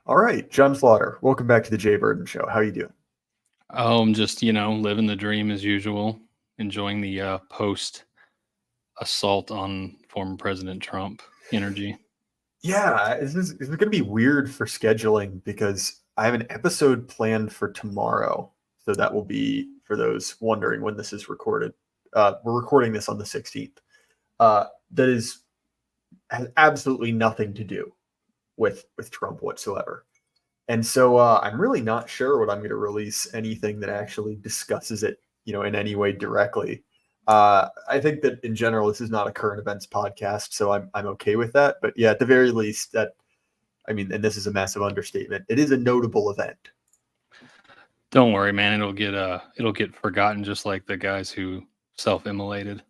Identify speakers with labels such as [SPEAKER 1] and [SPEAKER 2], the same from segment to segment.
[SPEAKER 1] All right, John Slaughter, welcome back to the Jay Burden Show. How you doing?
[SPEAKER 2] Oh, I'm just, living the dream as usual, enjoying the post assault on former President Trump energy.
[SPEAKER 1] Yeah, this is going to be weird for scheduling because I have an episode planned for tomorrow. So that will be for those wondering when this is recorded. We're recording this on the 16th. That has absolutely nothing to do with Trump whatsoever. And so I'm really not sure what I'm going to release anything that actually discusses it, in any way directly. I think that in general, this is not a current events podcast, so I'm okay with that. But yeah, at the very least, and this is a massive understatement. It is a notable event.
[SPEAKER 2] Don't worry, man. It'll get forgotten just like the guys who self-immolated.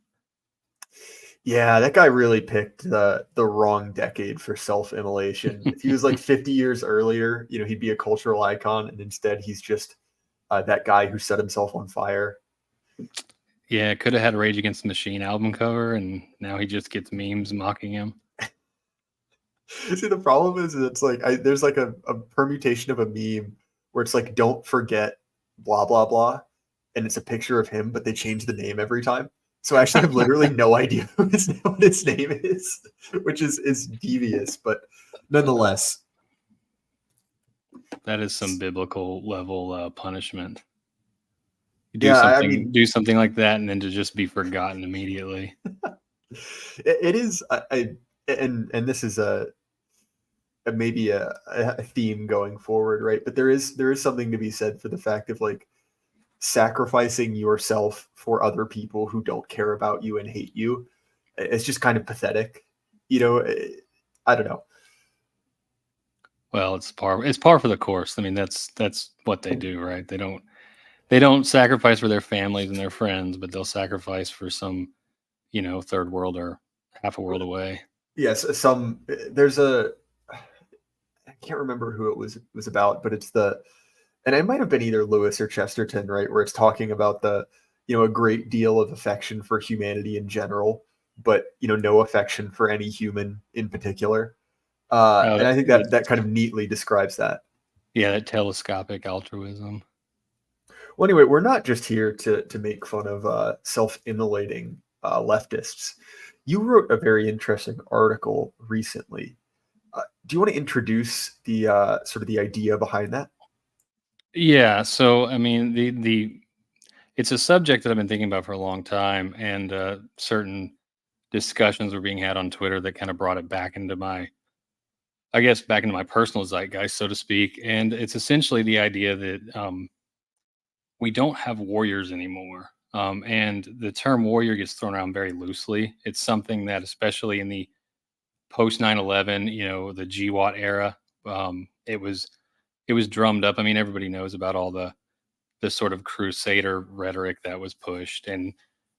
[SPEAKER 1] Yeah, that guy really picked the wrong decade for self-immolation. If he was like 50 years earlier, he'd be a cultural icon, and instead he's just that guy who set himself on fire.
[SPEAKER 2] Yeah, could have had a Rage Against the Machine album cover, and now he just gets memes mocking him.
[SPEAKER 1] See, the problem is it's like there's like a permutation of a meme where it's like don't forget blah blah blah, and it's a picture of him, but they change the name every time. So I actually have literally no idea what his name is, which is devious, but nonetheless.
[SPEAKER 2] That is some biblical level punishment. You do
[SPEAKER 1] Yeah,
[SPEAKER 2] do something like that, and then to just be forgotten immediately.
[SPEAKER 1] it is. And this is maybe a theme going forward, right? But there is something to be said for the fact of like sacrificing yourself for other people who don't care about you and hate you. It's just kind of pathetic, I don't know.
[SPEAKER 2] Well, it's par for the course. I mean, that's what they do, right? They don't sacrifice for their families and their friends, but they'll sacrifice for some, third world or half a world away.
[SPEAKER 1] Yes, there's I can't remember who it was about, but and it might have been either Lewis or Chesterton, right, where it's talking about a great deal of affection for humanity in general, but no affection for any human in particular. And I think that kind of neatly describes that.
[SPEAKER 2] Yeah, that telescopic altruism.
[SPEAKER 1] Well, anyway, we're not just here to make fun of self-immolating leftists. You wrote a very interesting article recently. Do you want to introduce the sort of the idea behind that?
[SPEAKER 2] Yeah, so I mean, it's a subject that I've been thinking about for a long time, and certain discussions were being had on Twitter that kind of brought it back into back into my personal zeitgeist, so to speak. And it's essentially the idea that we don't have warriors anymore. And the term warrior gets thrown around very loosely. It's something that, especially in the post 9/11, the GWAT era, it was drummed up. I mean, everybody knows about all the sort of crusader rhetoric that was pushed, and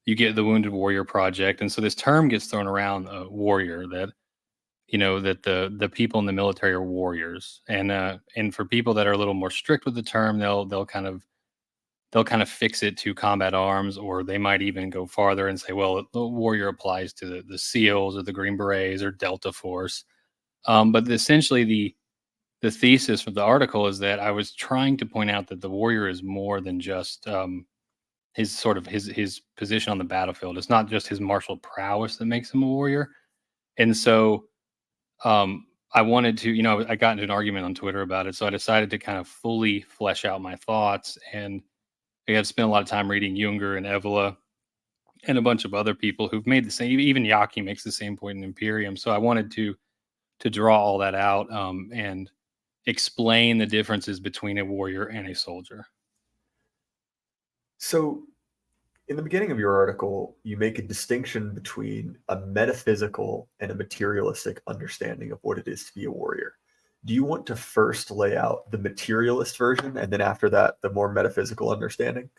[SPEAKER 2] you get the Wounded Warrior Project, and so this term gets thrown around, warrior, that that the people in the military are warriors, and for people that are a little more strict with the term, they'll kind of fix it to combat arms, or they might even go farther and say, well, the warrior applies to the SEALs or the Green Berets or Delta Force. But essentially, the thesis of the article is that I was trying to point out that the warrior is more than just his position on the battlefield. It's not just his martial prowess that makes him a warrior. And so I wanted to, I got into an argument on Twitter about it. So I decided to kind of fully flesh out my thoughts. And I have spent a lot of time reading Junger and Evola and a bunch of other people who've made the same. Even Yaki makes the same point in Imperium. So I wanted to draw all that out and explain the differences between a warrior and a soldier.
[SPEAKER 1] So, in the beginning of your article, you make a distinction between a metaphysical and a materialistic understanding of what it is to be a warrior. Do you want to first lay out the materialist version, and then after that, the more metaphysical understanding?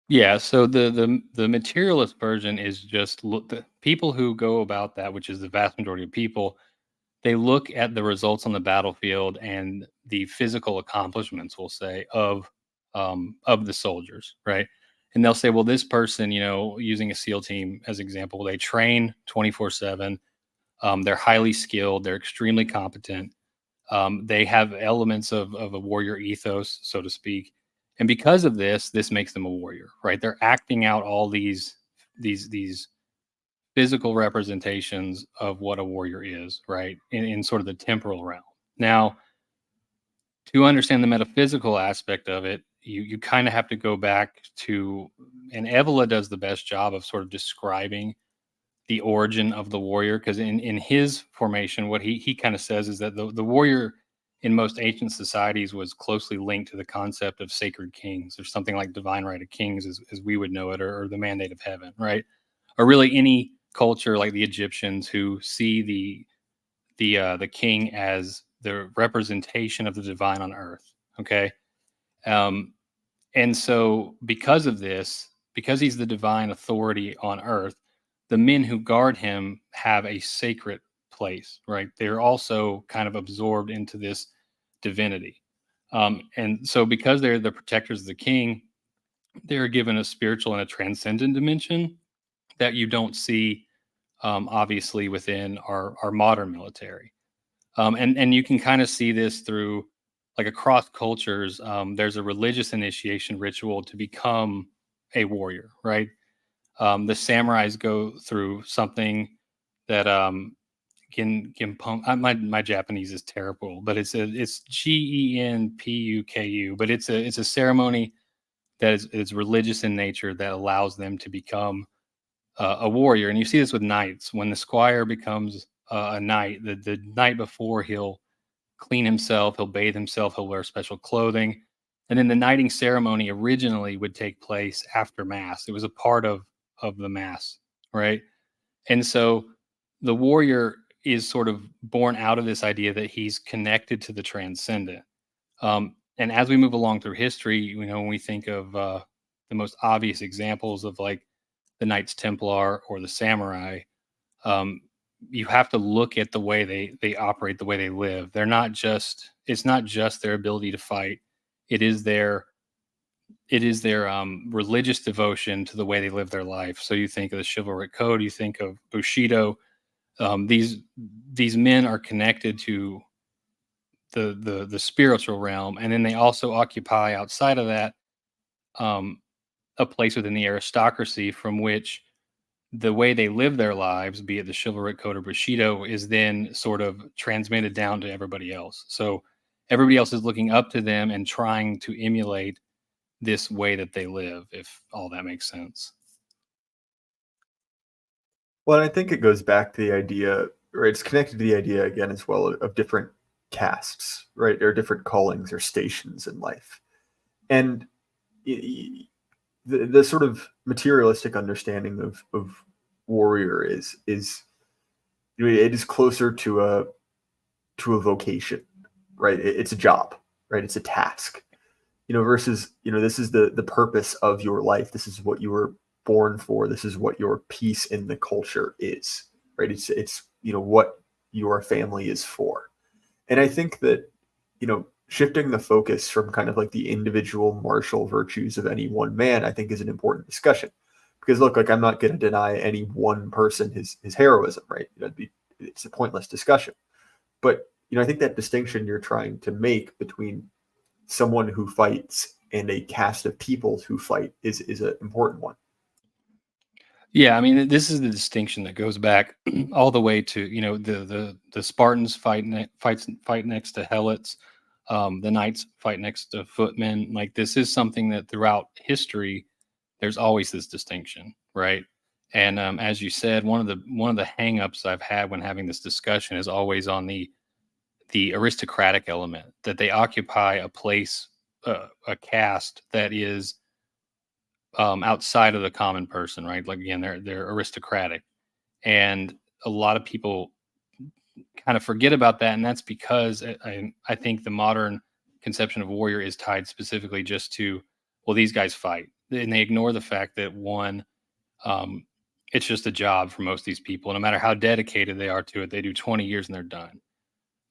[SPEAKER 2] Yeah, so the materialist version is just the people who go about that, which is the vast majority of people. They look at the results on the battlefield and the physical accomplishments, we'll say, of the soldiers, right? And they'll say, well, this person, using a SEAL team as example, they train 24/7. They're highly skilled. They're extremely competent. They have elements of a warrior ethos, so to speak. And because of this makes them a warrior, right? They're acting out all these physical representations of what a warrior is, right? In sort of the temporal realm. Now, to understand the metaphysical aspect of it, you kind of have to go back to, and Evola does the best job of sort of describing the origin of the warrior, because in his formation, what he kind of says is that the warrior in most ancient societies was closely linked to the concept of sacred kings, or something like divine right of kings as we would know it, or the mandate of heaven, right? Or really any culture like the Egyptians who see the king as the representation of the divine on earth. Okay. Um, and so because of this, because he's the divine authority on earth, the men who guard him have a sacred place, right? They're also kind of absorbed into this divinity. And so because they're the protectors of the king, they're given a spiritual and a transcendent dimension that you don't see, obviously, within our modern military. And you can kind of see this through, like, across cultures. There's a religious initiation ritual to become a warrior, right? The samurais go through something that my Japanese is terrible, but it's Genpuku, but it's a ceremony that is religious in nature that allows them to become a warrior. And you see this with knights. When the squire becomes a knight, the night before, he'll clean himself, he'll bathe himself, he'll wear special clothing. And then the knighting ceremony originally would take place after mass. It was a part of the mass, right? And so the warrior is sort of born out of this idea that he's connected to the transcendent. And as we move along through history, when we think of the most obvious examples of, like, the Knights Templar or the samurai, um, you have to look at the way they operate, the way they live. It's not just their ability to fight. It is their religious devotion to the way they live their life. So you think of the chivalric code, you think of Bushido. These men are connected to the spiritual realm, and then they also occupy, outside of that, um, a place within the aristocracy from which the way they live their lives, be it the chivalric code or Bushido, is then sort of transmitted down to everybody else. So everybody else is looking up to them and trying to emulate this way that they live, if all that makes sense.
[SPEAKER 1] Well, I think it goes back to the idea, or it's connected to the idea again as well, of different castes, right? There are different callings or stations in life. And the sort of materialistic understanding of warrior is it is closer to a vocation, right? It's a job, right? It's a task, versus, this is the purpose of your life. This is what you were born for. This is what your piece in the culture is, right? It's what your family is for. And I think that, shifting the focus from kind of like the individual martial virtues of any one man, I think, is an important discussion. Because look, like, I'm not going to deny any one person his heroism, right? It's a pointless discussion. But I think that distinction you're trying to make between someone who fights and a cast of people who fight is an important one.
[SPEAKER 2] Yeah, I mean, this is the distinction that goes back all the way to, the Spartans fight next to helots, the knights fight next to footmen. Like, this is something that throughout history, there's always this distinction, right? And as you said, one of the hangups I've had when having this discussion is always on the aristocratic element, that they occupy a place, a caste that is outside of the common person, right? Like, again, they're aristocratic, and a lot of people kind of forget about that, and that's because I think the modern conception of warrior is tied specifically just to, well, these guys fight, and they ignore the fact that, one, um, it's just a job for most of these people. No matter how dedicated they are to it, they do 20 years and they're done.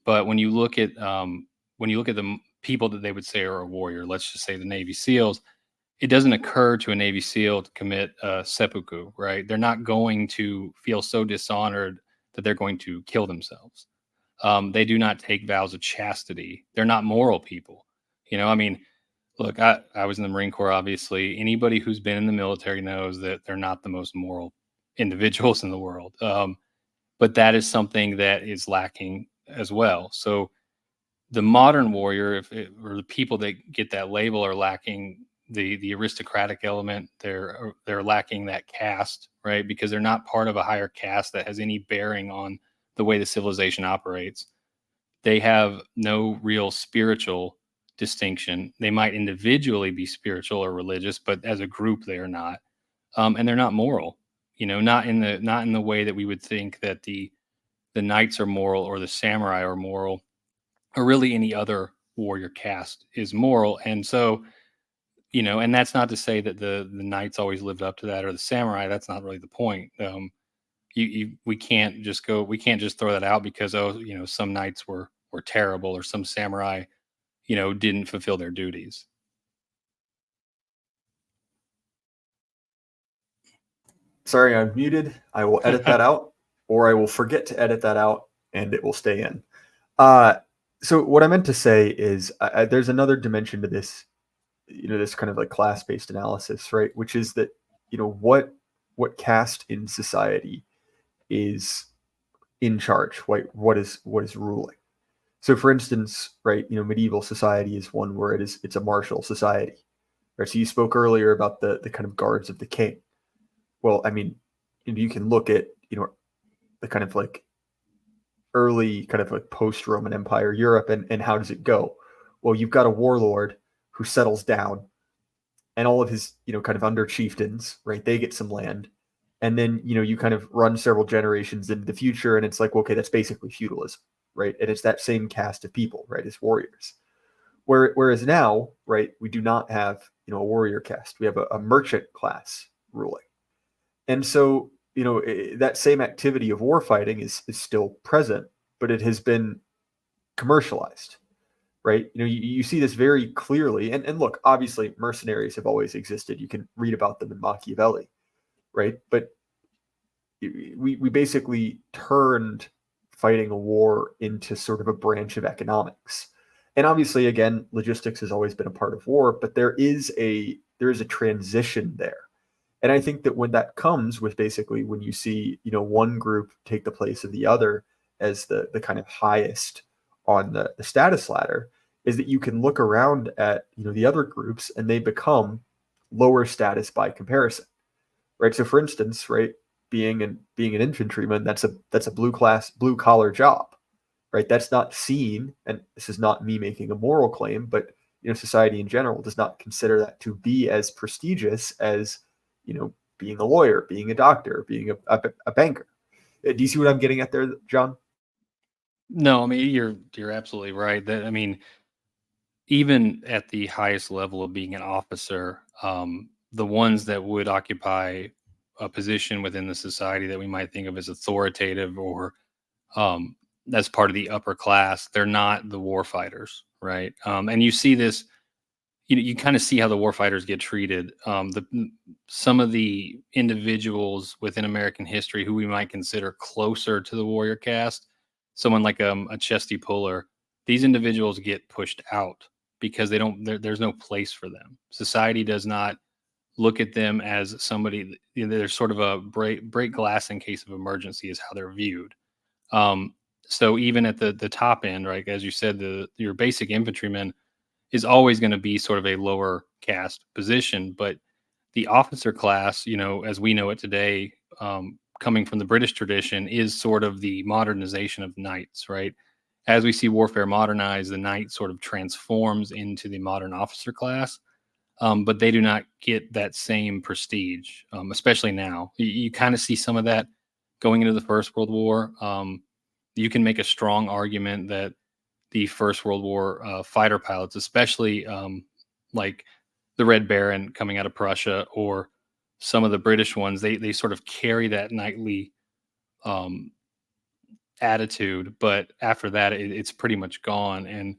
[SPEAKER 2] But when you look at the people that they would say are a warrior, let's just say the Navy SEALs, it doesn't occur to a Navy SEAL to commit seppuku, right? They're not going to feel so dishonored that they're going to kill themselves. They do not take vows of chastity. They're not moral people. I mean, look, I was in the Marine Corps, obviously. Anybody who's been in the military knows that they're not the most moral individuals in the world. But that is something that is lacking as well. So the modern warrior, or the people that get that label, are lacking the aristocratic element. They're lacking that caste, right? Because they're not part of a higher caste that has any bearing on the way the civilization operates. They have no real spiritual distinction. They might individually be spiritual or religious, but as a group, they are not. And they're not moral. Not in the way that we would think that the knights are moral, or the samurai are moral, or really any other warrior caste is moral. And so, and that's not to say that the knights always lived up to that, or the samurai. That's not really the point. We can't just throw that out because, some knights were terrible, or some samurai, didn't fulfill their duties.
[SPEAKER 1] Sorry, I'm muted. I will edit that out, or I will forget to edit that out, and it will stay in. So what I meant to say is, there's another dimension to this, this kind of like class-based analysis, right? Which is that, what caste in society is in charge, right? What is ruling? So, for instance, right, medieval society is one where it's a martial society, right? So you spoke earlier about the kind of guards of the king. Well, I mean, you can look at the kind of like early kind of like post-Roman Empire Europe, and how does it go? Well, you've got a warlord who settles down, and all of his kind of under chieftains, right? They get some land, and then you kind of run several generations into the future, and it's like, okay, that's basically feudalism, right? And it's that same cast of people, right, as warriors. Whereas now, right, we do not have a warrior caste. We have a merchant class ruling. And so, that same activity of war fighting is still present, but it has been commercialized, right? You see this very clearly. And look, obviously, mercenaries have always existed. You can read about them in Machiavelli, right? But we basically turned fighting a war into sort of a branch of economics. And obviously, again, logistics has always been a part of war, but there is a transition there. And I think that when that comes with basically when you see, one group take the place of the other as the kind of highest on the status ladder, is that you can look around at, the other groups, and they become lower status by comparison, right? So for instance, right, being an infantryman, that's a blue collar job, right? That's not seen, and this is not me making a moral claim, but society in general does not consider that to be as prestigious as being a lawyer, being a doctor, being a banker. Do you see what I'm getting at there, John?
[SPEAKER 2] No, I mean, you're absolutely right. That, I mean, even at the highest level of being an officer, the ones that would occupy a position within the society that we might think of as authoritative, or um, as part of the upper class, they're not the war fighters, right? And you see this, you kind of see how the war fighters get treated. Some of the individuals within American history who we might consider closer to the warrior caste, someone like a Chesty Puller, these individuals get pushed out because there's no place for them. Society does not look at them as somebody. There's sort of a break glass in case of emergency is how they're viewed. Um, so even at the top end, right, as you said, your basic infantryman is always going to be sort of a lower caste position, but the officer class, as we know it today, coming from the British tradition, is sort of the modernization of knights, right? As we see warfare modernize, the knight sort of transforms into the modern officer class, but they do not get that same prestige, especially now. You kind of see some of that going into the First World War. You can make a strong argument that the First World War fighter pilots, especially like the Red Baron coming out of Prussia, or some of the British ones, they sort of carry that knightly um, attitude. But after that, it's pretty much gone, and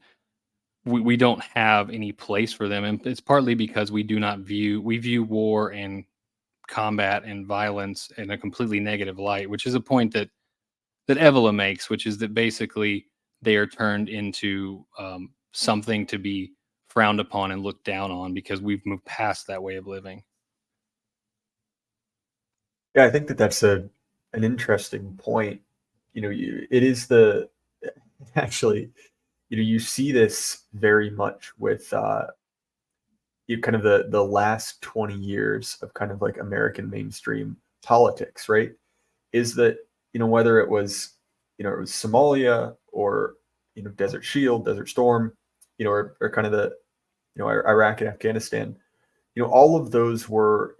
[SPEAKER 2] we don't have any place for them. And it's partly because we view war and combat and violence in a completely negative light, which is a point that Evola makes, which is that basically they are turned into something to be frowned upon and looked down on because we've moved past that way of living.
[SPEAKER 1] Yeah, I think that that's an interesting point. It is actually, you see this very much with kind of the last 20 years of kind of like American mainstream politics, right? Is that, whether it was Somalia or, Desert Shield, Desert Storm, or kind of the, Iraq and Afghanistan, all of those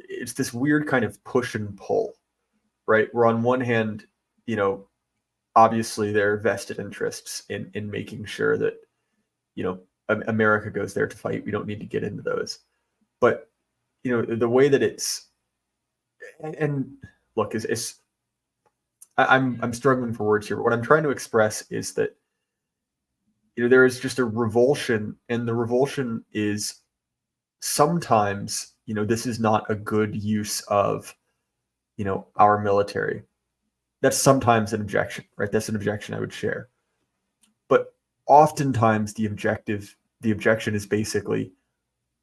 [SPEAKER 1] it's this weird kind of push and pull, right? Where on one hand, you know, obviously there are vested interests in making sure that, America goes there to fight. We don't need to get into those. But, the way that and look, I'm struggling for words here, but what I'm trying to express is that, there is just a revulsion, and the revulsion is sometimes, this is not a good use of, our military. That's sometimes an objection, right? That's an objection I would share. But oftentimes the objection is basically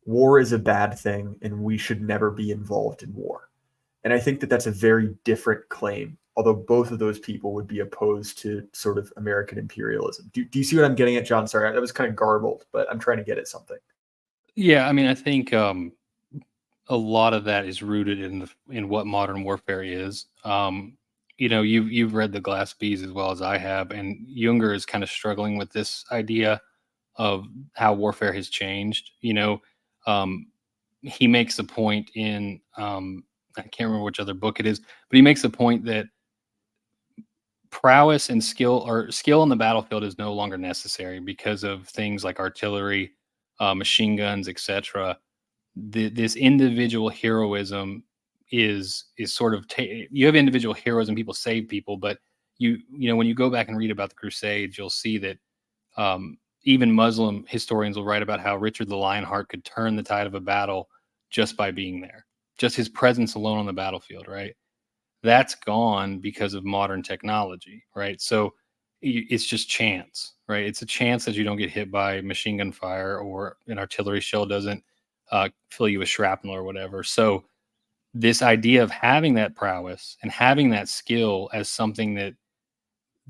[SPEAKER 1] war is a bad thing and we should never be involved in war. And I think that that's a very different claim, although both of those people would be opposed to sort of American imperialism. Do you see what I'm getting at, John? Sorry, that was kind of garbled, but I'm trying to get at something.
[SPEAKER 2] Yeah, I mean, I think a lot of that is rooted in what modern warfare is. You've read the Glass Bees as well as I have, and Junger is kind of struggling with this idea of how warfare has changed. Um, he makes a point in I can't remember which other book it is, but he makes a point that prowess and skill on the battlefield is no longer necessary because of things like artillery, machine guns, etc. This individual heroism is sort of you have individual heroes and people save people, but when you go back and read about the Crusades, you'll see that even Muslim historians will write about how Richard the Lionheart could turn the tide of a battle just by being there, just his presence alone on the battlefield, right? That's gone because of modern technology, right? So it's just chance, right? It's a chance that you don't get hit by machine gun fire or an artillery shell doesn't fill you with shrapnel or whatever. So this idea of having that prowess and having that skill as something that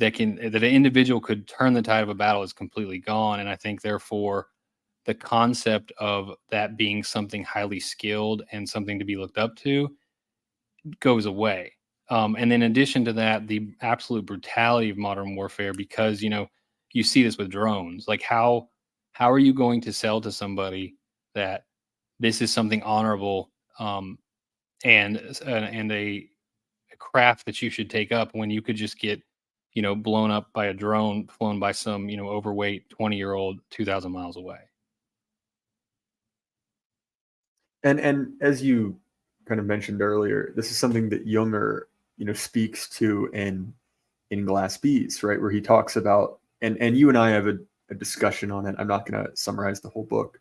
[SPEAKER 2] an individual could turn the tide of a battle is completely gone. And I think therefore the concept of that being something highly skilled and something to be looked up to goes away. And then in addition to that, the absolute brutality of modern warfare, because you see this with drones. Like how are you going to sell to somebody that this is something honorable and a craft that you should take up when you could just get blown up by a drone flown by some overweight 20-year-old 2,000 miles away.
[SPEAKER 1] And as you kind of mentioned earlier, this is something that Junger, speaks to in Glass Bees, right? Where he talks about, and you and I have a discussion on it. I'm not going to summarize the whole book,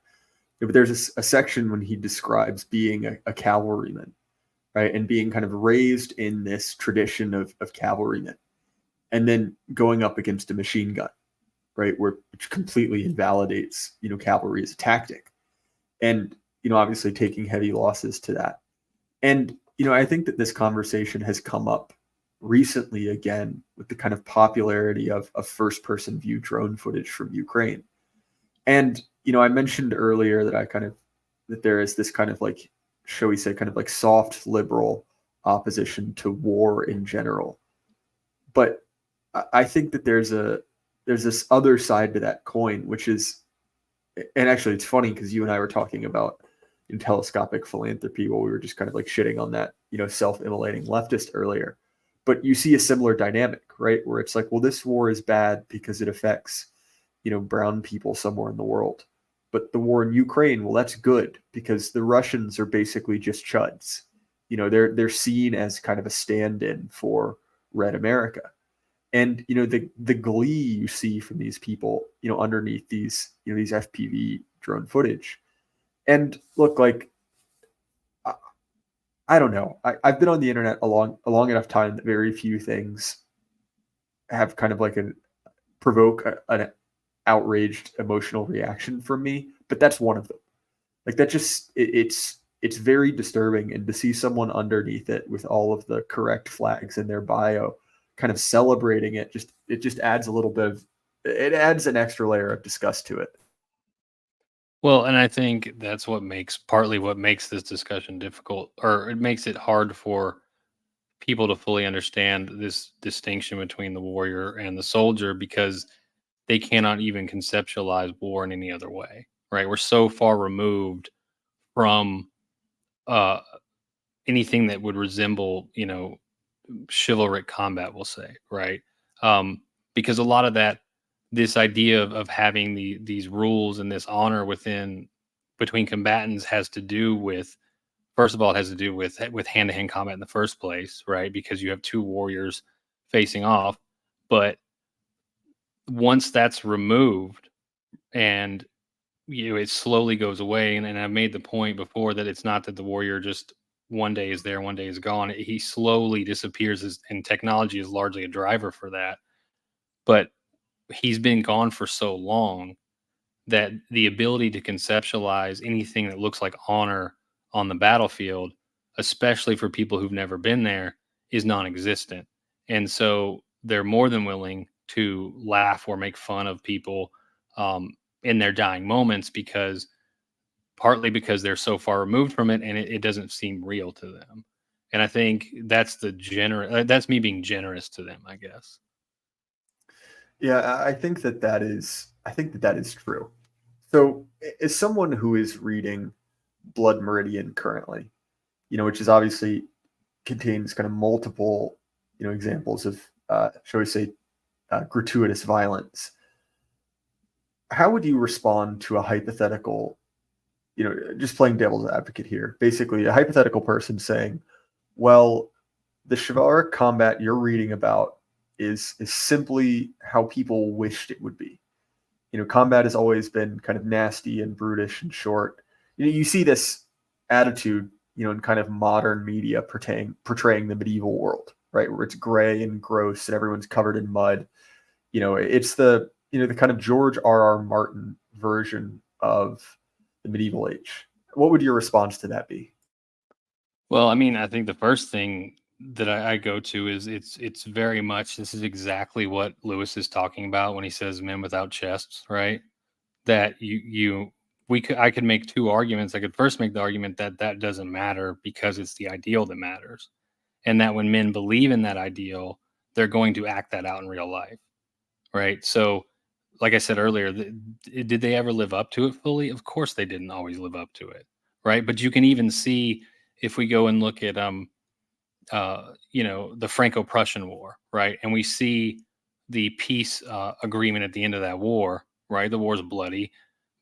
[SPEAKER 1] but there's a section when he describes being a cavalryman, right? And being kind of raised in this tradition of cavalrymen, and then going up against a machine gun, right? Which completely invalidates, cavalry as a tactic. And, obviously taking heavy losses to that. And, I think that this conversation has come up recently again with the kind of popularity of first person view drone footage from Ukraine. And, I mentioned earlier that there is this kind of like, shall we say, kind of like soft liberal opposition to war in general. But I think that there's this other side to that coin, which is, and actually it's funny because you and I were talking about telescopic philanthropy while we were just kind of like shitting on that, self-immolating leftist earlier. But you see a similar dynamic, right? Where it's like, well, this war is bad because it affects, brown people somewhere in the world. But the war in Ukraine, well, that's good because the Russians are basically just chuds. They're seen as kind of a stand-in for Red America. And the glee you see from these people, underneath these FPV drone footage. And look, like, I don't know. I've been on the internet a long enough time that very few things have kind of like a provoke an outraged emotional reaction from me, but that's one of them. Like that just it's very disturbing, and to see someone underneath it with all of the correct flags in their bio kind of celebrating it just adds a little bit of, it adds an extra layer of disgust to it.
[SPEAKER 2] Well, and I think that's partly what makes this discussion difficult, or it makes it hard for people to fully understand this distinction between the warrior and the soldier, because they cannot even conceptualize war in any other way, right? We're so far removed from uh, anything that would resemble, chivalric combat, we'll say, right? Um, because a lot of that, this idea of having these rules and this honor between combatants has to do with, first of all, it has to do with hand to hand combat in the first place, right? Because you have two warriors facing off, but once that's removed and it slowly goes away, and I've made the point before that it's not that the warrior just one day is there, one day is gone. He slowly disappears, and technology is largely a driver for that. But he's been gone for so long that the ability to conceptualize anything that looks like honor on the battlefield, especially for people who've never been there, is non-existent. And so they're more than willing to laugh or make fun of people in their dying moments, because partly because they're so far removed from it, and it doesn't seem real to them. And I think that's me being generous to them, I guess.
[SPEAKER 1] Yeah, I think that that is true. So, as someone who is reading Blood Meridian currently, which is obviously contains kind of multiple, examples of, shall we say, gratuitous violence. How would you respond to a hypothetical, just playing devil's advocate here? Basically, a hypothetical person saying, "Well, the chivalric combat you're reading about is simply how people wished it would be. Combat has always been kind of nasty and brutish and short. You see this attitude, in kind of modern media portraying the medieval world, right, where it's gray and gross and everyone's covered in mud. It's the kind of George R. R. Martin version of the medieval age. What would your response to that be?"
[SPEAKER 2] Well, I mean, I think the first thing that I go to is it's very much, this is exactly what Lewis is talking about when he says men without chests, right? That I could make two arguments. I could first make the argument that that doesn't matter because it's the ideal that matters, and that when men believe in that ideal, they're going to act that out in real life, right? So, like I said earlier, did they ever live up to it fully? Of course, they didn't always live up to it, right? But you can even see, if we go and look at the Franco-Prussian War, right? And we see the peace agreement at the end of that war, right? The war's bloody,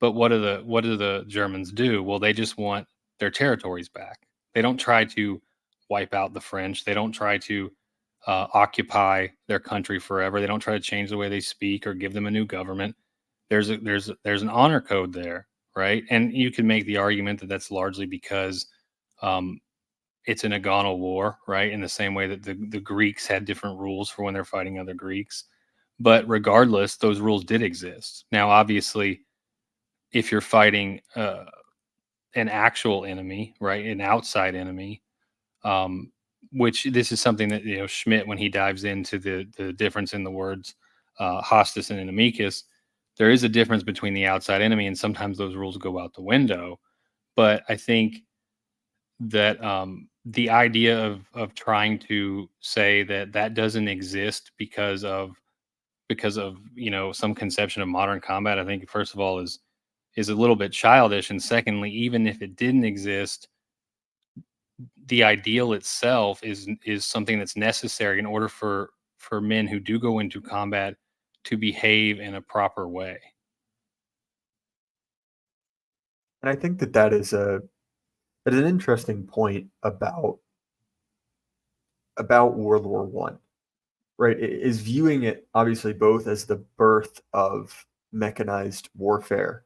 [SPEAKER 2] but what do the Germans do? Well, they just want their territories back. They don't try to wipe out the French. They don't try to occupy their country forever. They don't try to change the way they speak or give them a new government. There's an honor code there, right? And you can make the argument that that's largely because um, it's an agonal war, right? In the same way that the Greeks had different rules for when they're fighting other Greeks. But regardless, those rules did exist. Now, obviously, if you're fighting an actual enemy, right, an outside enemy, um, which this is something that Schmidt, when he dives into the difference in the words hostis and inimicus, there is a difference between the outside enemy, and sometimes those rules go out the window. But I think that the idea of trying to say that that doesn't exist because of some conception of modern combat, I think first of all is a little bit childish, and secondly, even if it didn't exist, the ideal itself is something that's necessary in order for men who do go into combat to behave in a proper way.
[SPEAKER 1] And I think that that is an interesting point about World War One, right? Is viewing it obviously both as the birth of mechanized warfare,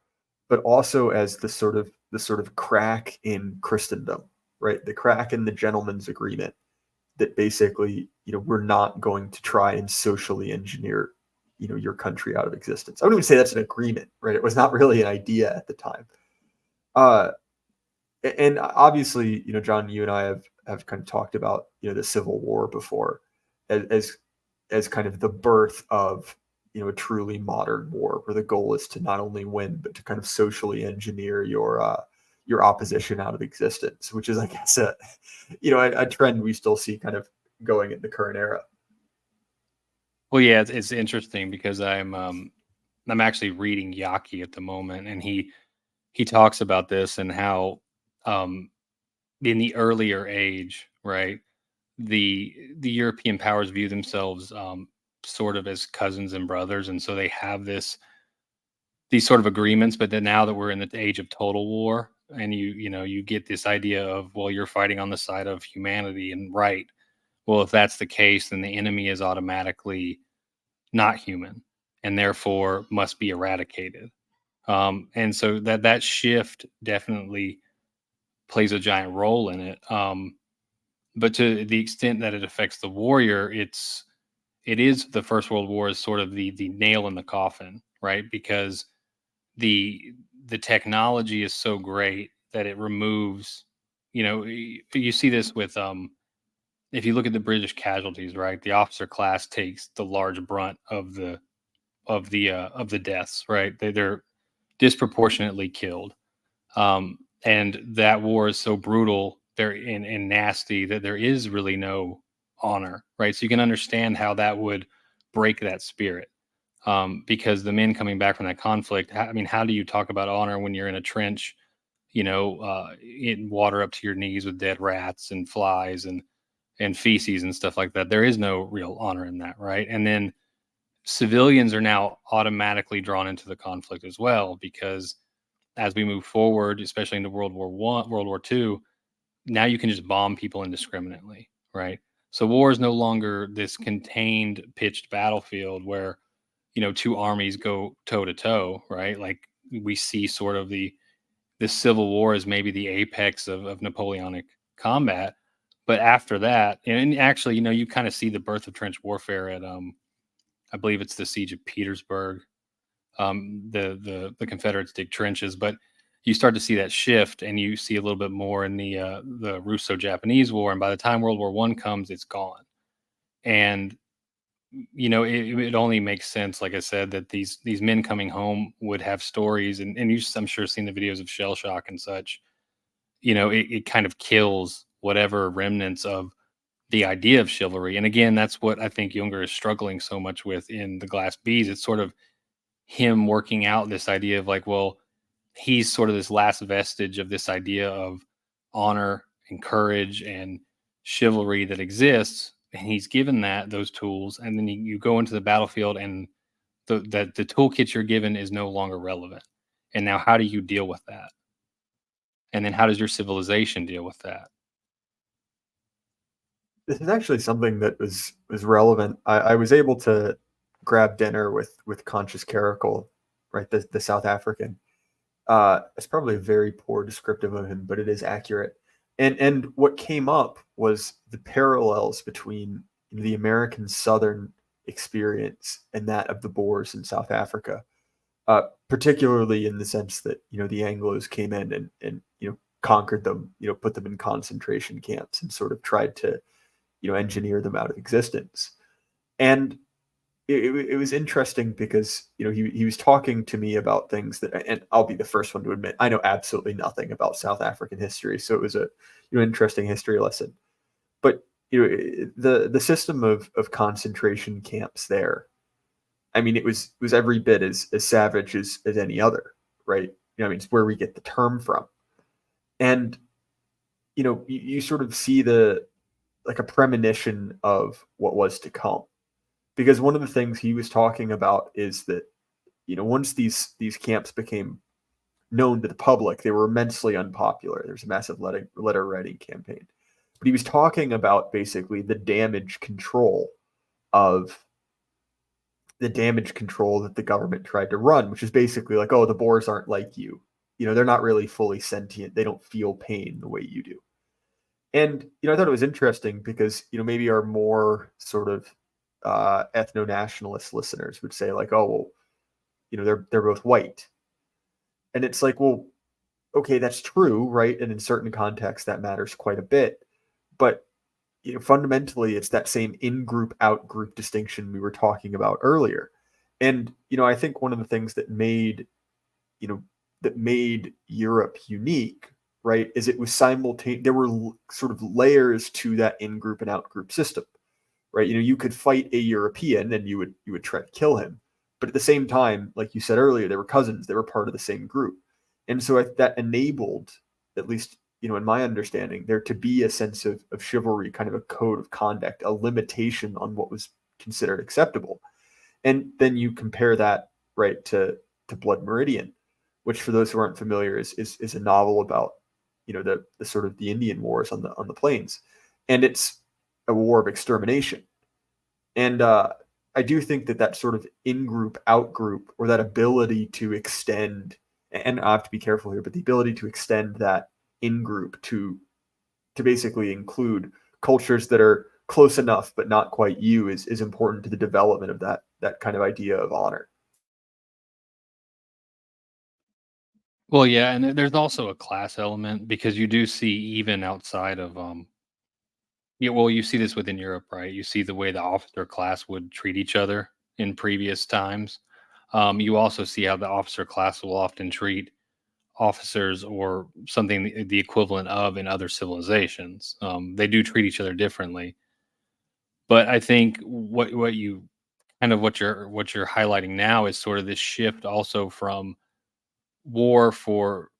[SPEAKER 1] but also as the sort of crack in Christendom, right? The crack in the gentleman's agreement that basically, we're not going to try and socially engineer your country out of existence. I wouldn't even say that's an agreement, right? It was not really an idea at the time. And obviously, John, you and I have kind of talked about, the Civil War before as kind of the birth of, a truly modern war, where the goal is to not only win, but to kind of socially engineer your opposition out of existence, which is, I guess, a trend we still see kind of going in the current era.
[SPEAKER 2] Well, yeah, it's interesting because I'm actually reading Yaki at the moment, and he talks about this and how in the earlier age, right, the European powers view themselves sort of as cousins and brothers, and so they have these sort of agreements. But then now that we're in the age of total war, and you get this idea of, well, you're fighting on the side of humanity and right. Well, if that's the case, then the enemy is automatically not human and therefore must be eradicated. And so that shift definitely plays a giant role in it. But to the extent that it affects the warrior, it is the First World War is sort of the nail in the coffin, right? Because the technology is so great that it removes, you see this with if you look at the British casualties, right? The officer class takes the large brunt of the deaths, right? They're disproportionately killed. And that war is so brutal there and nasty that there is really no honor, right? So you can understand how that would break that spirit. Because the men coming back from that conflict, I mean, how do you talk about honor when you're in a trench, in water up to your knees with dead rats and flies and feces and stuff like that? There is no real honor in that, right? And then civilians are now automatically drawn into the conflict as well, because as we move forward, especially into World War II, now you can just bomb people indiscriminately, right? So war is no longer this contained, pitched battlefield where, two armies go toe to toe, right? Like we see sort of the Civil War is maybe the apex of Napoleonic combat. But after that, and actually, you kind of see the birth of trench warfare at I believe it's the Siege of Petersburg. The Confederates dig trenches, but you start to see that shift, and you see a little bit more in the Russo-Japanese War. And by the time World War I comes, it's gone. And it only makes sense, like I said, that these men coming home would have stories, and I'm sure seen the videos of shell shock and such. It kind of kills whatever remnants of the idea of chivalry. And again, that's what I think Junger is struggling so much with in The Glass Bees. It's sort of him working out this idea of like, well, he's sort of this last vestige of this idea of honor and courage and chivalry that exists, and he's given those tools, and then you go into the battlefield, and the toolkit you're given is no longer relevant. And now, how do you deal with that? And then, how does your civilization deal with that?
[SPEAKER 1] This is actually something that was relevant. I was able to grab dinner with Conscious Caracal, right? The South African. It's probably a very poor descriptive of him, but it is accurate. And what came up was the parallels between the American Southern experience and that of the Boers in South Africa, particularly in the sense that the Anglos came in and conquered them, put them in concentration camps and sort of tried to engineer them out of existence. And it was interesting because he was talking to me about things that, and I'll be the first one to admit I know absolutely nothing about South African history, so it was a interesting history lesson. But the system of concentration camps there, I mean, it was every bit as savage as any other, right? I mean, it's where we get the term from. And you sort of see like a premonition of what was to come, because one of the things he was talking about is that once these camps became known to the public, they were immensely unpopular. There's a massive letter writing campaign, but he was talking about basically the damage control that the government tried to run, which is basically like, oh, the Boers aren't like you. They're not really fully sentient. They don't feel pain the way you do. And I thought it was interesting because maybe our more sort of ethno-nationalist listeners would say like, oh, well, they're both white. And it's like, well, okay, that's true, right? And in certain contexts, that matters quite a bit. But fundamentally, it's that same in-group, out-group distinction we were talking about earlier. And I think one of the things you know, that made Europe unique, right, is it was simultaneous. There were sort of layers to that in-group and out-group system, right? You could fight a European and you would try to kill him, but at the same time, like you said earlier, they were cousins. They were part of the same group, and so that enabled, at least in my understanding, there to be a sense of chivalry, kind of a code of conduct, a limitation on what was considered acceptable. And then you compare that, right, to Blood Meridian, which, for those who aren't familiar, is a novel about the sort of the Indian wars on the plains, and it's a war of extermination. And I do think that sort of in-group, out-group, or that ability to extend, and I have to be careful here, but the ability to extend that in-group to basically include cultures that are close enough but not quite you is important to the development of that kind of idea of honor.
[SPEAKER 2] Well, yeah, and there's also a class element because you do see even outside of yeah, well, you see this within Europe, right? You see the way the officer class would treat each other in previous times. You also see how the officer class will often treat officers or something the equivalent of in other civilizations. They do treat each other differently, but I think what you kind of what you're highlighting now is sort of this shift also from war for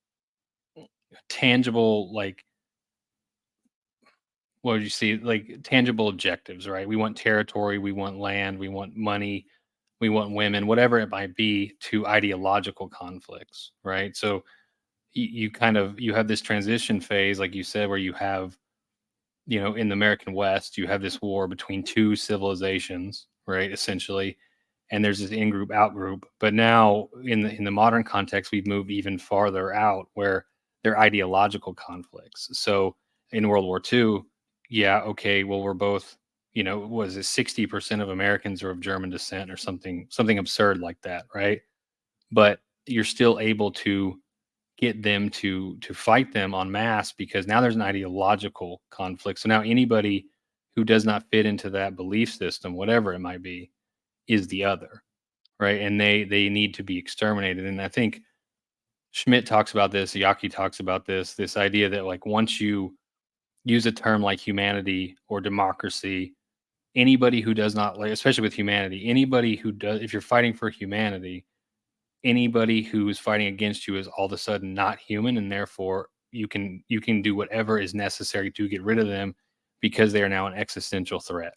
[SPEAKER 2] tangible, like, what would you see, like tangible objectives, right? We want territory, we want land, we want money, we want women, whatever it might be, to ideological conflicts, right? So you kind of you have this transition phase, like you said, where you have, in the American West, you have this war between two civilizations, right? Essentially, and there's this in-group, out-group. But now, in the modern context, we've moved even farther out, where they're ideological conflicts. So in World War II, yeah, okay, well, we're both, was it 60% of Americans are of German descent or something absurd like that, right? But you're still able to get them to fight them en masse because now there's an ideological conflict. So now anybody who does not fit into that belief system, whatever it might be, is the other, right? And they need to be exterminated. And I think Schmidt talks about this, Yaki talks about this idea that, like, once you use a term like humanity or democracy, anybody who does not, like, especially with humanity, anybody who does, if you're fighting for humanity, anybody who is fighting against you is all of a sudden not human, and therefore you can do whatever is necessary to get rid of them because they are now an existential threat.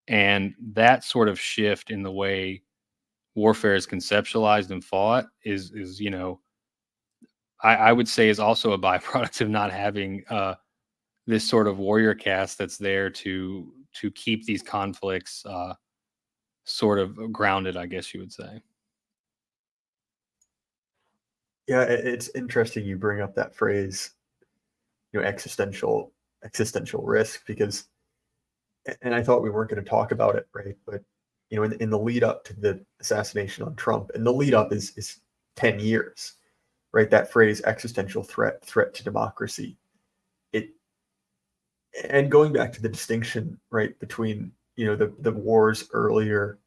[SPEAKER 2] And that sort of shift in the way warfare is conceptualized and fought is I would say is also a byproduct of not having this sort of warrior caste that's there to keep these conflicts sort of grounded, I guess you would say.
[SPEAKER 1] Yeah, it's interesting you bring up that phrase, existential risk, because, and I thought we weren't going to talk about it, right? But in the lead up to the assassination on Trump, and the lead up is 10 years, right? That phrase, existential threat to democracy. It And going back to the distinction, right, between the wars earlier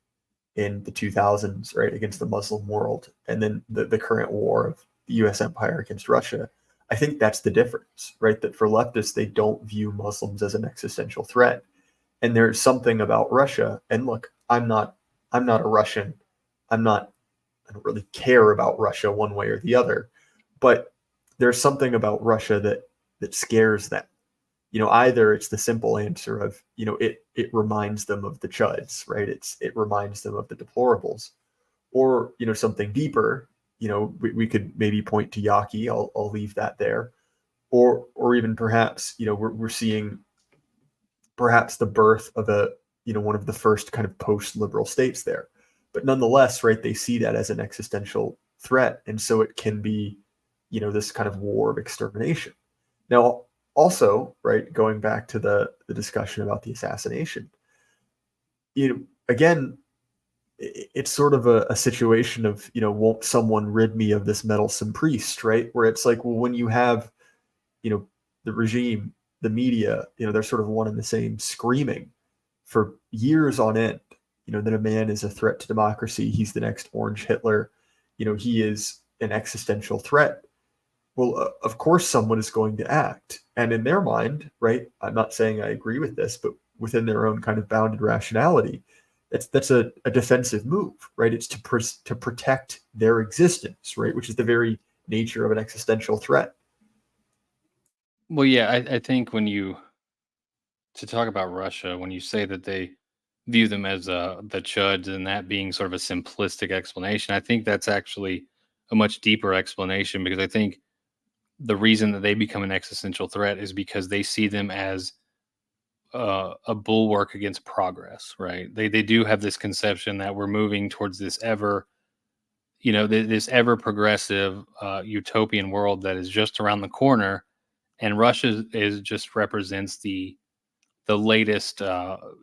[SPEAKER 1] in the 2000s, right, against the Muslim world, and then the current war of the U.S. empire against Russia. I think that's the difference, right? That for leftists, they don't view Muslims as an existential threat. And there's something about Russia. And look, I'm not a Russian. I don't really care about Russia one way or the other. But there's something about Russia that scares them. Either it's the simple answer of, it reminds them of the chuds, right? It reminds them of the deplorables, or, something deeper. We could maybe point to Yaki. I'll leave that there, or even perhaps, we're seeing perhaps the birth of one of the first kind of post-liberal states there. But nonetheless, right, they see that as an existential threat, and so it can be, this kind of war of extermination. Now, also, right, going back to the discussion about the assassination, again, it's sort of a situation of, won't someone rid me of this meddlesome priest, right? Where it's like, well, when you have, the regime, the media, they're sort of one and the same, screaming for years on end, that a man is a threat to democracy. He's the next Orange Hitler. He is an existential threat. Well, of course, someone is going to act. And in their mind, right? I'm not saying I agree with this, but within their own kind of bounded rationality, that's a defensive move, right? It's to protect their existence, right? Which is the very nature of an existential threat.
[SPEAKER 2] Well, yeah, I think to talk about Russia, when you say that they view them as the chuds and that being sort of a simplistic explanation, I think that's actually a much deeper explanation, because I think the reason that they become an existential threat is because they see them as a bulwark against progress, right? They do have this conception that we're moving towards this ever, this ever progressive utopian world that is just around the corner, and Russia is just represents the latest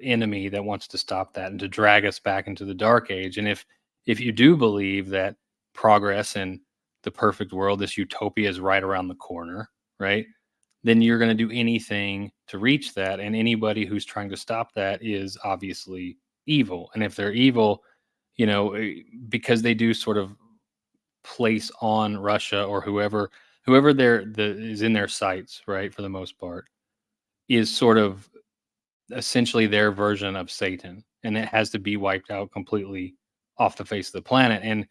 [SPEAKER 2] enemy that wants to stop that and to drag us back into the dark age. And if you do believe that progress and the perfect world, this utopia, is right around the corner, right? Then you're going to do anything to reach that. And anybody who's trying to stop that is obviously evil. And if they're evil, because they do sort of place on Russia or whoever is in their sights, right, for the most part, is sort of essentially their version of Satan, and it has to be wiped out completely off the face of the planet. And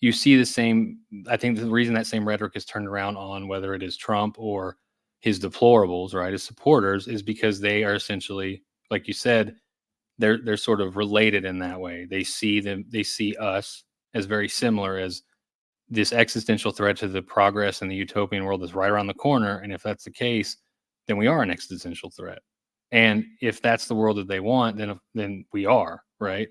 [SPEAKER 2] you see the same. I think the reason that same rhetoric is turned around on whether it is Trump or his deplorables, right, his supporters, is because they are essentially, like you said, they're sort of related in that way. They see us as very similar, as this existential threat to the progress and the utopian world is right around the corner. And if that's the case, then we are an existential threat. And if that's the world that they want, then we are, right?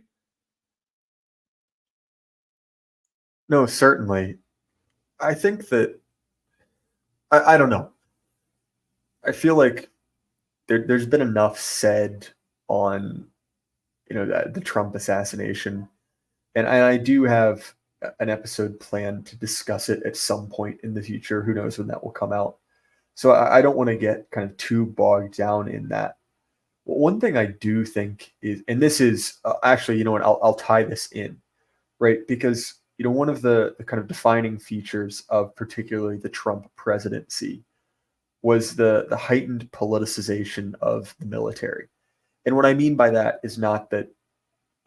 [SPEAKER 1] No, certainly. I think that I don't know. I feel like there's been enough said on the Trump assassination, and I do have an episode planned to discuss it at some point in the future. Who knows when that will come out? So I don't want to get kind of too bogged down in that. One thing I do think is, and this is actually, what, I'll tie this in, right? Because one of the kind of defining features of particularly the Trump presidency was the heightened politicization of the military. And what I mean by that is not that,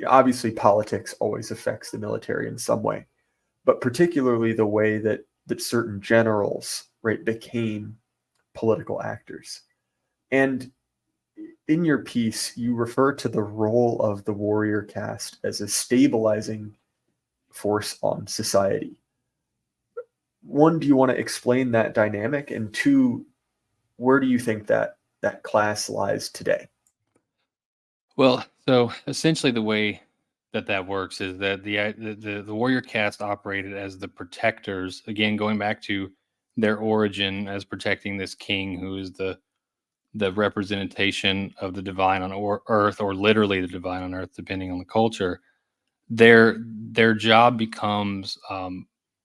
[SPEAKER 1] obviously politics always affects the military in some way, but particularly the way that certain generals, right, became political actors. And in your piece, you refer to the role of the warrior caste as a stabilizing force on society. One, do you want to explain that dynamic? And two, where do you think that class lies today?
[SPEAKER 2] Well, so essentially the way that works is that the warrior caste operated as the protectors, again going back to their origin as protecting this king who is the representation of the divine on earth, or literally the divine on earth depending on the culture. Their job becomes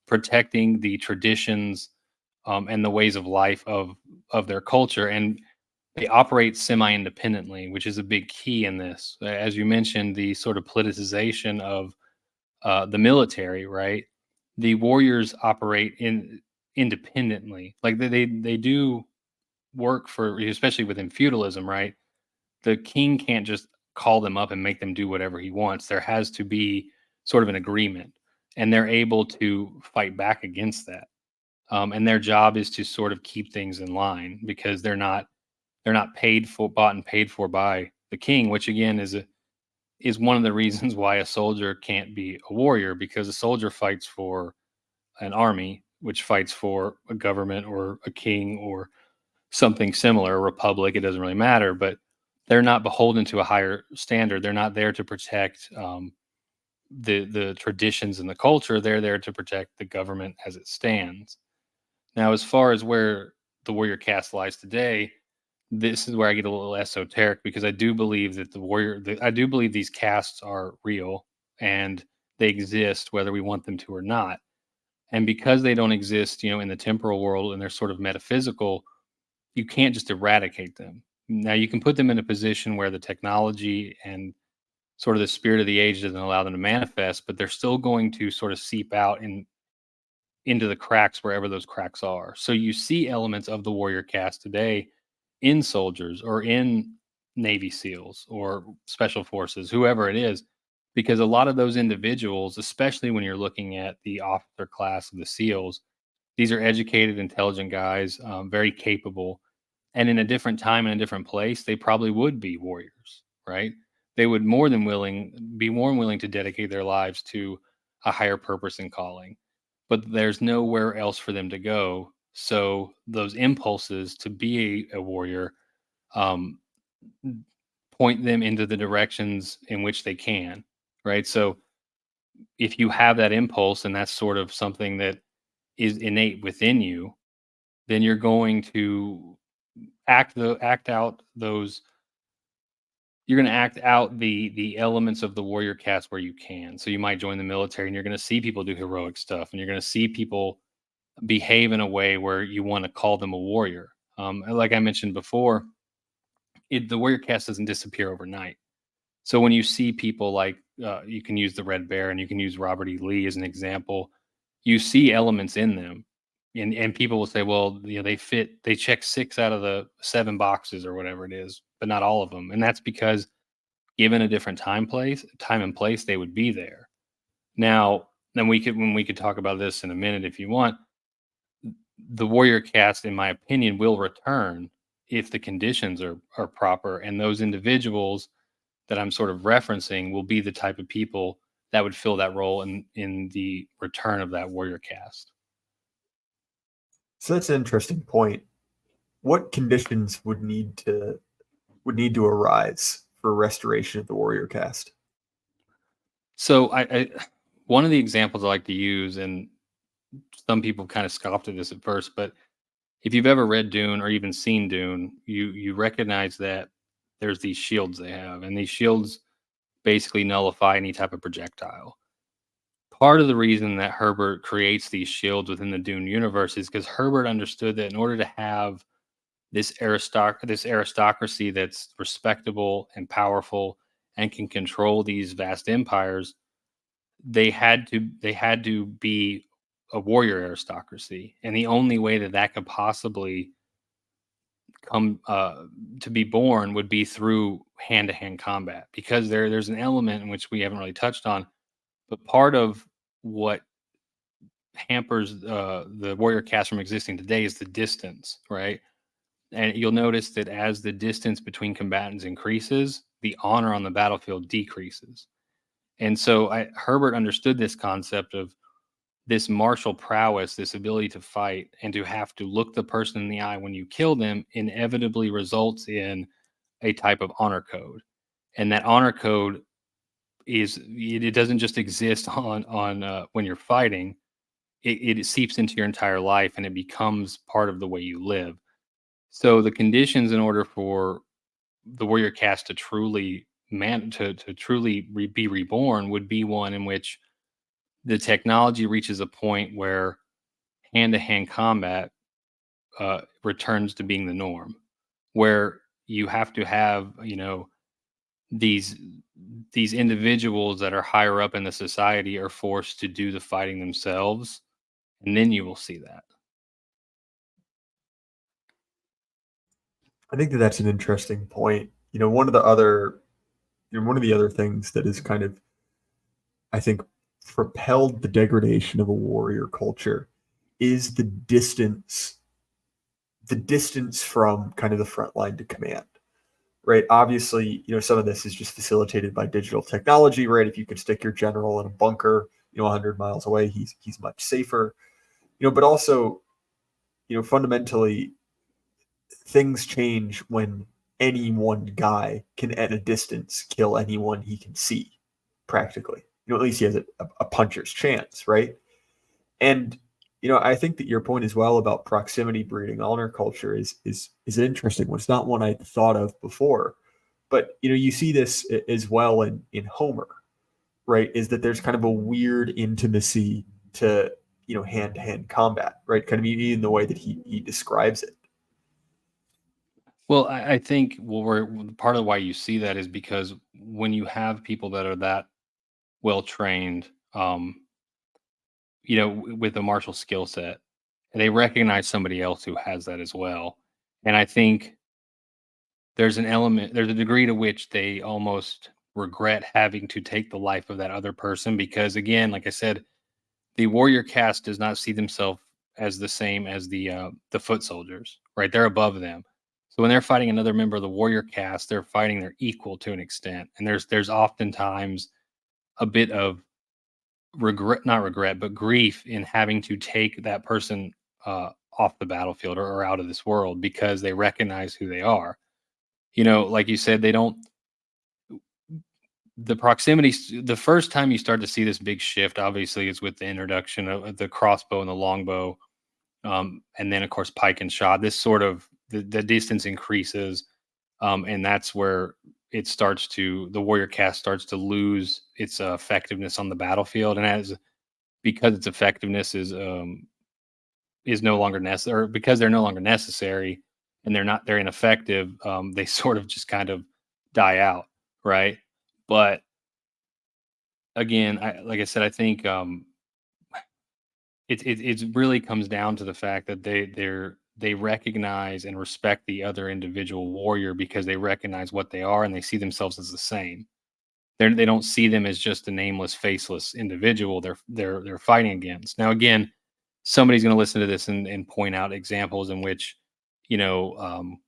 [SPEAKER 2] protecting the traditions and the ways of life of their culture, and they operate semi-independently, which is a big key in this. As you mentioned, the sort of politicization of the military, right? The warriors operate independently, like they do work for, especially within feudalism, right? The king can't just call them up and make them do whatever he wants. There has to be sort of an agreement, and they're able to fight back against that. And their job is to sort of keep things in line, because they're not bought and paid for by the king, which again is one of the reasons why a soldier can't be a warrior, because a soldier fights for an army, which fights for a government or a king or something similar, a republic. It doesn't really matter, but they're not beholden to a higher standard. They're not there to protect the traditions and the culture. They're there to protect the government as it stands. Now, as far as where the warrior caste lies today, this is where I get a little esoteric, because I do believe that I do believe these castes are real and they exist whether we want them to or not. And because they don't exist, in the temporal world, and they're sort of metaphysical, you can't just eradicate them. Now you can put them in a position where the technology and sort of the spirit of the age doesn't allow them to manifest, but they're still going to sort of seep out into the cracks wherever those cracks are. So you see elements of the warrior caste today in soldiers or in Navy SEALs or special forces, whoever it is, because a lot of those individuals, especially when you're looking at the officer class of the SEALs, these are educated, intelligent guys, very capable. And in a different time and a different place, they probably would be warriors, right? They would be more than willing to dedicate their lives to a higher purpose and calling. But there's nowhere else for them to go. So those impulses to be a warrior um, point them into the directions in which they can, right? So if you have that impulse and that's sort of something that is innate within you, then you're going to act out those you're going to act out the elements of the warrior caste where you can. So you might join the military and you're going to see people do heroic stuff, and you're going to see people behave in a way where you want to call them a warrior. Like I mentioned before, the warrior caste doesn't disappear overnight. So when you see people like, you can use the Red Bear and you can use Robert E. Lee as an example, you see elements in them. And people will say, well, they check 6 out of the 7 boxes or whatever it is, but not all of them. And that's because given a different time and place, they would be there. Now, then when we could talk about this in a minute if you want. The warrior caste, in my opinion, will return if the conditions are proper, and those individuals that I'm sort of referencing will be the type of people that would fill that role in the return of that warrior caste.
[SPEAKER 1] So that's an interesting point. What conditions would need to arise for restoration of the warrior caste?
[SPEAKER 2] So I one of the examples I like to use, and some people kind of scoffed at this at first, but if you've ever read Dune or even seen Dune, you recognize that there's these shields they have, and these shields basically nullify any type of projectile. Part of the reason that Herbert creates these shields within the Dune universe is because Herbert understood that in order to have this aristocracy that's respectable and powerful and can control these vast empires, they had to be a warrior aristocracy, and the only way that that could possibly come to be born would be through hand-to-hand combat, because there's an element in which we haven't really touched on, but part of what hampers the warrior caste from existing today is the distance, right? And you'll notice that as the distance between combatants increases, the honor on the battlefield decreases. And so Herbert understood this concept of this martial prowess, this ability to fight and to have to look the person in the eye when you kill them, inevitably results in a type of honor code. And that honor code it doesn't just exist on when you're fighting. It seeps into your entire life, and it becomes part of the way you live. So the conditions in order for the warrior caste to truly be reborn would be one in which the technology reaches a point where hand-to-hand combat returns to being the norm, where you have to have these these individuals that are higher up in the society are forced to do the fighting themselves, and then you will see that.
[SPEAKER 1] I think that that's an interesting point. One of the other things that is kind of, I think, propelled the degradation of a warrior culture is the distance from kind of the front line to command, right? Obviously, some of this is just facilitated by digital technology, right? If you can stick your general in a bunker, 100 miles away, he's much safer, but also, fundamentally, things change when any one guy can at a distance kill anyone he can see, practically. At least he has a puncher's chance, right? And I think that your point as well about proximity breeding honor culture is an interesting one. It's not one I thought of before, but you see this as well in Homer, right? Is that there's kind of a weird intimacy to hand to hand combat, right? Kind of in the way that he describes it.
[SPEAKER 2] Well, I think part of why you see that is because when you have people that are that well trained, with a martial skill set, they recognize somebody else who has that as well. And I think there's a degree to which they almost regret having to take the life of that other person because, again, like I said, the warrior caste does not see themselves as the same as the foot soldiers, right? They're above them. So when they're fighting another member of the warrior caste, they're fighting their equal to an extent. And there's oftentimes a bit of regret, not regret, but grief in having to take that person off the battlefield or out of this world because they recognize who they are. Like you said, they don't the proximity. The first time you start to see this big shift, obviously, is with the introduction of the crossbow and the longbow, and then of course pike and shot. This sort of the distance increases, and that's where the warrior caste starts to lose its effectiveness on the battlefield, and because its effectiveness is no longer necessary, or because they're no longer necessary, and they're ineffective. They sort of just kind of die out, right? But again, like I said, I think it really comes down to the fact that they recognize and respect the other individual warrior because they recognize what they are and they see themselves as the same. They don't see them as just a nameless, faceless individual. They're fighting against. Now, again, somebody's going to listen to this and point out examples in which you know um,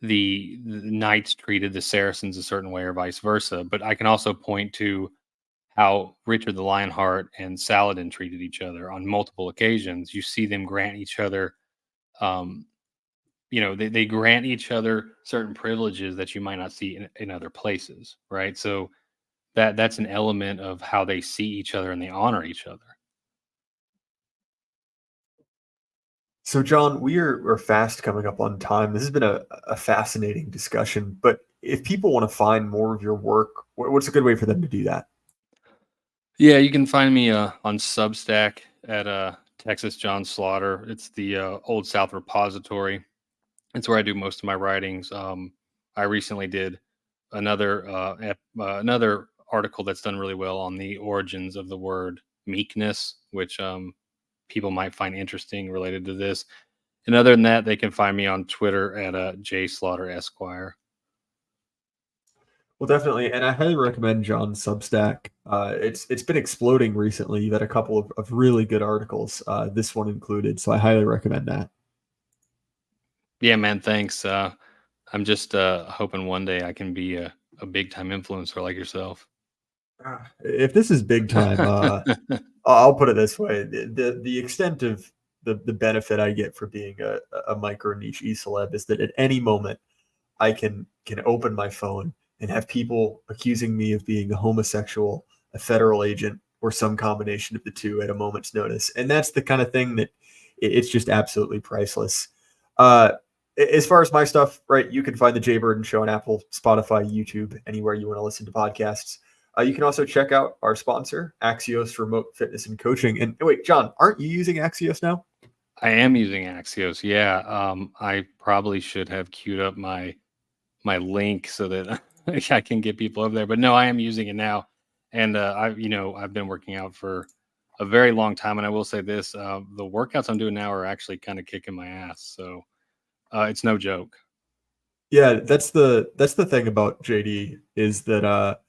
[SPEAKER 2] the knights treated the Saracens a certain way or vice versa. But I can also point to how Richard the Lionheart and Saladin treated each other on multiple occasions. You see them grant each other, um, they grant each other certain privileges that you might not see in other places, right? So that's an element of how they see each other and they honor each other.
[SPEAKER 1] So, John, we're fast coming up on time. This has been a fascinating discussion. But if people want to find more of your work, what's a good way for them to do that?
[SPEAKER 2] Yeah, you can find me on Substack at Texas John Slaughter. It's the Old South Repository. It's where I do most of my writings. I recently did another article that's done really well on the origins of the word meekness, which people might find interesting related to this. And other than that, they can find me on Twitter at J Slaughter Esquire.
[SPEAKER 1] Well, definitely, and I highly recommend John's Substack. It's been exploding recently. You've had a couple of really good articles, this one included. So I highly recommend that.
[SPEAKER 2] Yeah, man, thanks. I'm just hoping one day I can be a big time influencer like yourself.
[SPEAKER 1] If this is big time, I'll put it this way: the extent of the benefit I get for being a micro niche e-celeb is that at any moment I can open my phone and have people accusing me of being a homosexual, a federal agent, or some combination of the two at a moment's notice. And that's the kind of thing that it's just absolutely priceless. Uh, as far as my stuff, right, you can find the Jay Burden Show on Apple, Spotify, YouTube, anywhere you want to listen to podcasts. You can also check out our sponsor, Axios Remote Fitness and Coaching. And wait, John, aren't you using Axios now?
[SPEAKER 2] I am using Axios. Yeah, I probably should have queued up my link so that I can get people over there. But no, I am using it now, and I've been working out for a very long time. And I will say this: the workouts I'm doing now are actually kind of kicking my ass. So it's no joke.
[SPEAKER 1] Yeah, that's the thing about JD is that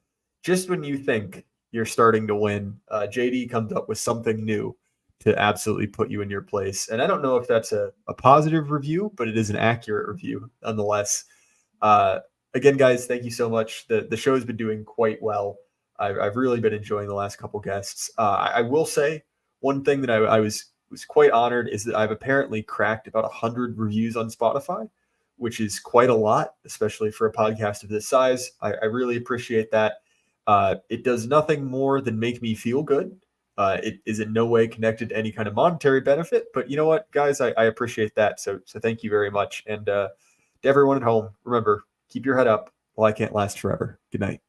[SPEAKER 1] just when you think you're starting to win, JD comes up with something new to absolutely put you in your place. And I don't know if that's a positive review, but it is an accurate review nonetheless. Uh, Again, guys, thank you so much. The show has been doing quite well. I've really been enjoying the last couple guests. I will say one thing that I was quite honored is that I've apparently cracked about 100 reviews on Spotify, which is quite a lot, especially for a podcast of this size. I really appreciate that. It does nothing more than make me feel good. It is in no way connected to any kind of monetary benefit, but you know what, guys, I appreciate that. So thank you very much. And to everyone at home, remember, keep your head up. Well, I can't last forever. Good night.